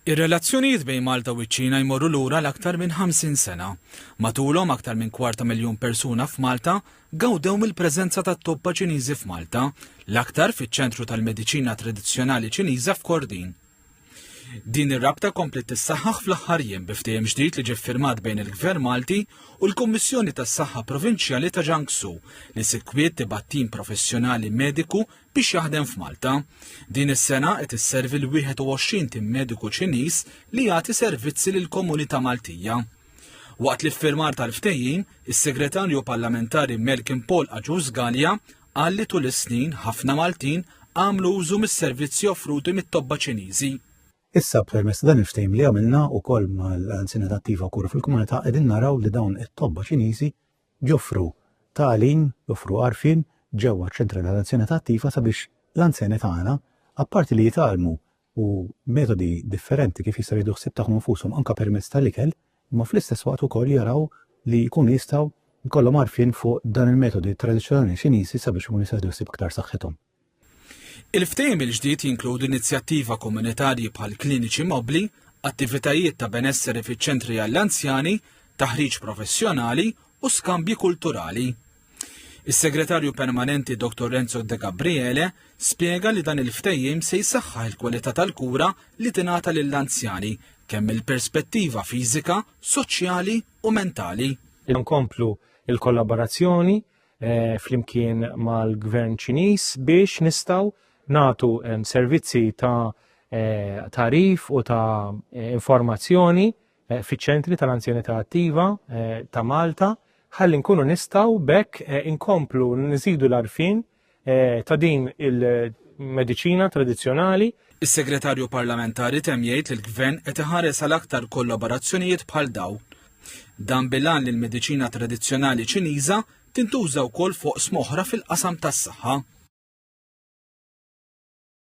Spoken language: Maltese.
Ir-relazzjonijiet bejn Malta u ċ-Ċina jmorru lura l-aktar minn 50 sena. Matulhom aktar minn 250,000 persuna f'Malta gawdew mill-preżenza tat-tobba Ċiniżi f'Malta, l-aktar fiċ-ċentru tal-mediċina tradizzjonali Ċiniża f'Kordin. Din ir-rabta komplet tissaħħaħ fl-aħħar jiem bi ftehim ġdid li ġie ffirmat bejn il-Gvern Malti u l-Kummissjoni tas-Saħħa Provinċjali ta' Jiangsu li sikkwiet tibgħat tim professjonali mediku biex jaħdem f'Malta. Din is-sena qed isservi l-21 tim mediku Ċiniż li jagħti servizzi lill-komunità Maltija. Waqt li ffirmar tal-ftehim, is-Segretarju Parlamentari Malcolm Paul Agius-Gallia qal li tul is-snin ħafna Maltin għamlu użu mis-servizzi offruti mit-tobba Ċiniżi. Issa permezz dan il-ftehim li għamilna wkoll mal-Anzjana Attiva u Kura fil-Komunità qegħdin naraw li dawn it-tobba Ċiniżi ġoffru tagħlim, joffru għarfien ġewwa ċ-ċentri tal-Anzjana Attiva sabiex l-anzjani tagħna apparti li jitgħallmu u metodi differenti kif jistgħu jieħdu ħsieb tagħhom infushom anke permezz tal-ikel, imma fl-istess waqt ukoll jaraw li jkunu jistgħu jkollhom għarfien fuq dan il-metodi tradizzjonali Ċiniżi sabiex ikunu jistgħu ħsieb iktar saħħithom. Il-ftehim il-ġdid jinkludi inizjattiva komunitarji bħal kliniċi mobbli, attivitajiet ta' benesseri fiċ-ċentri għall-anzjani, taħriġ professjonali u skambji kulturali. Is-Segretarju Permanenti Dr. Renzo De Gabriele spjega li dan il-ftehim se jsaħħaħ il-kwalità tal-kura li tingħata lill-anzjani kemm il-perspettiva fiżika, soċjali u mentali. Nkomplu il-kollaborazzjoni flimkien mal-Gvern Ċiniż biex nistgħu nagħtu servizzi ta' tarif u ta' informazzjoni fiċ-ċentri tal-Anzjanità Attiva ta' Malta ħalli nkunu nistgħu bekk inkomplu nżidu l-għarfien ta' din il-mediċina tradizzjonali. Is-Segretarju Parlamentari temm jgħid li l-Gvern qed iħares għal aktar kollaborazzjonijiet bħal dawn. Dan bilan li l-mediċina tradizzjonali Ċiniża tintuża wkoll fuq smoħra fil-qasam tas-saħħa.